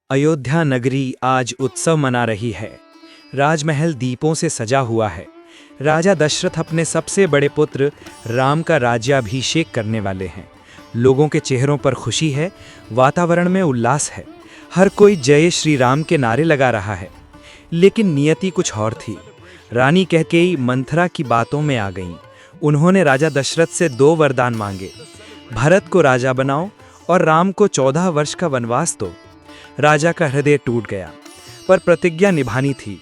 अयोध्या नगरी आज उत्सव मना रही है। राजमहल दीपों से सजा हुआ है। राजा दशरथ अपने सबसे बड़े पुत्र राम का राज्याभिषेक करने वाले हैं। लोगों के चेहरों पर खुशी है, वातावरण में उल्लास है। हर कोई जय श्री राम के नारे लगा रहा है। लेकिन नियति कुछ और थी। रानी कैकेयी मंथरा की बातों में आ गईं। उन्होंने राजा दशरथ से 2 वरदान मांगे, भरत को राजा बनाओ और राम को 14 वर्ष का वनवास दो। राजा का हृदय टूट गया, पर प्रतिज्ञा निभानी थी।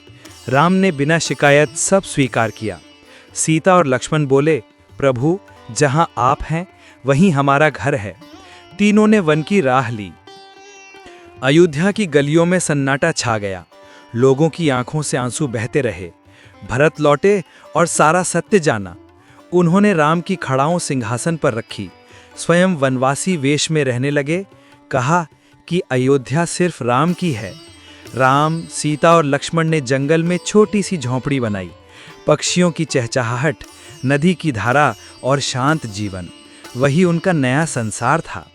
राम ने बिना शिकायत सब स्वीकार किया। सीता और लक्ष्मण बोले, प्रभु, जहां आप हैं वहीं हमारा घर है। तीनों ने वन की राह ली। अयोध्या की गलियों में सन्नाटा छा गया। लोगों की आंखों से आंसू बहते रहे। भरत लौटे और सारा सत्य जाना। उन्होंने राम की खड़ाओं सिंहासन पर रखी, स्वयं वनवासी वेश में रहने लगे। कहा कि अयोध्या सिर्फ राम की है। राम, सीता और लक्ष्मण ने जंगल में छोटी सी झोंपड़ी बनाई। पक्षियों की चहचहाहट, नदी की धारा और शांत जीवन, वही उनका नया संसार था।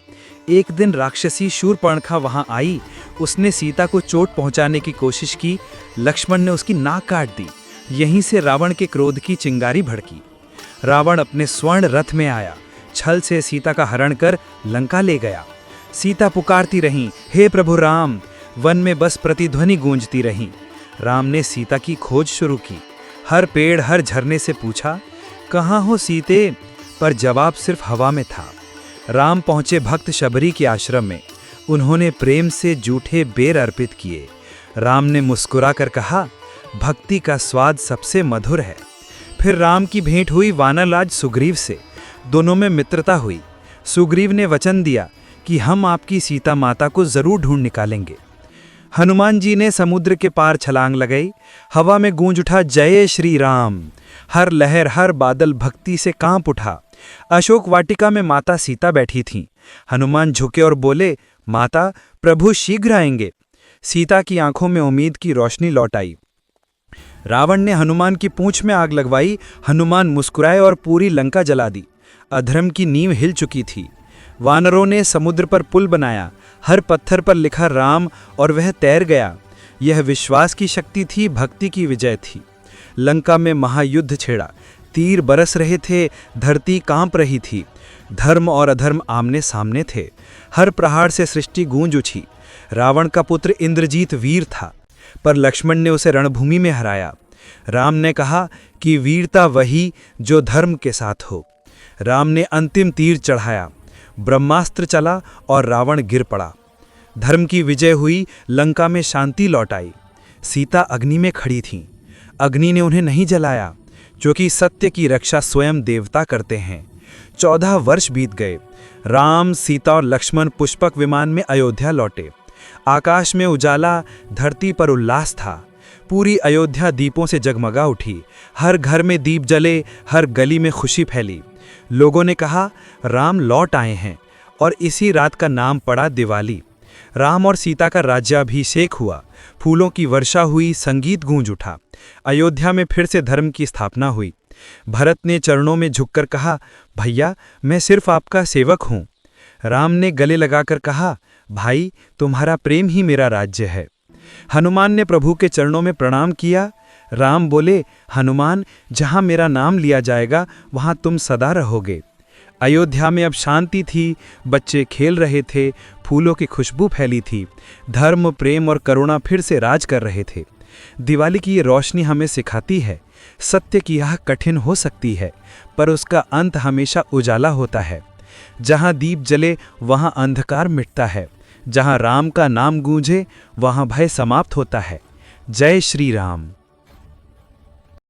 एक दिन राक्षसी शूर्पणखा वहां आई। उसने सीता को चोट पहुंचाने की कोशिश की। लक्ष्मण ने उसकी नाक काट दी। यहीं से रावण के क्रोध की चिंगारी भड़की। रावण अपने स्वर्ण रथ में आया, छल से सीता का हरण कर लंका ले गया। सीता पुकारती रहीं, हे प्रभु राम। वन में बस प्रतिध्वनि गूंजती रही। राम ने सीता की खोज शुरू की। हर पेड़, हर झरने से पूछा, कहाँ हो सीते? पर जवाब सिर्फ हवा में था। राम पहुंचे भक्त शबरी के आश्रम में। उन्होंने प्रेम से जूठे बेर अर्पित किए। राम ने मुस्कुरा कर कहा, भक्ति का स्वाद सबसे मधुर है। फिर राम की भेंट हुई वानरराज सुग्रीव से। दोनों में मित्रता हुई। सुग्रीव ने वचन दिया कि हम आपकी सीता माता को जरूर ढूंढ निकालेंगे। हनुमान जी ने समुद्र के पार छलांग लगाई। हवा में गूंज उठा जय श्री राम। हर लहर, हर बादल भक्ति से कांप उठा। अशोक वाटिका में माता सीता बैठी थीं। हनुमान झुके और बोले, माता, प्रभु शीघ्र आएंगे। सीता की आंखों में उम्मीद की रोशनी लौट आई। रावण ने हनुमान की पूंछ में आग लगवाई। हनुमान मुस्कुराए और पूरी लंका जला दी। अधर्म की नींव हिल चुकी थी। वानरों ने समुद्र पर पुल बनाया। हर पत्थर पर लिखा राम और वह तैर गया। यह विश्वास की शक्ति थी, भक्ति की विजय थी। लंका में महायुद्ध छिड़ा। तीर बरस रहे थे, धरती कांप रही थी। धर्म और अधर्म आमने सामने थे। हर प्रहार से सृष्टि गूंज उठी। रावण का पुत्र इंद्रजीत वीर था, पर लक्ष्मण ने उसे रणभूमि में हराया। राम ने कहा कि वीरता वही जो धर्म के साथ हो। राम ने अंतिम तीर चढ़ाया। ब्रह्मास्त्र चला और रावण गिर पड़ा। धर्म की विजय हुई, लंका में शांति लौट आई। सीता अग्नि में खड़ी थीं। अग्नि ने उन्हें नहीं जलाया, क्योंकि सत्य की रक्षा स्वयं देवता करते हैं। 14 वर्ष बीत गए। राम, सीता और लक्ष्मण पुष्पक विमान में अयोध्या लौटे। आकाश में उजाला, धरती पर उल्लास था। पूरी अयोध्या दीपों से जगमगा उठी। हर घर में दीप जले, हर गली में खुशी फैली। लोगों ने कहा, राम लौट आए हैं, और इसी रात का नाम पड़ा दिवाली। राम और सीता का राज्याभिषेक हुआ। फूलों की वर्षा हुई, संगीत गूंज उठा। अयोध्या में फिर से धर्म की स्थापना हुई। भरत ने चरणों में झुककर कहा, भैया, मैं सिर्फ आपका सेवक हूँ। राम ने गले लगाकर कहा, भाई, तुम्हारा प्रेम ही मेरा राज्य है। हनुमान ने प्रभु के चरणों में प्रणाम किया। राम बोले, हनुमान, जहां मेरा नाम लिया जाएगा वहां तुम सदा रहोगे। अयोध्या में अब शांति थी। बच्चे खेल रहे थे। फूलों की खुशबू फैली थी। धर्म, प्रेम और करुणा फिर से राज कर रहे थे। दिवाली की ये रोशनी हमें सिखाती है, सत्य की यह कठिन हो सकती है, पर उसका अंत हमेशा उजाला होता है। जहां दीप जले वहां अंधकार मिटता है। जहां राम का नाम गूंजे वहां भय समाप्त होता है। जय श्री राम।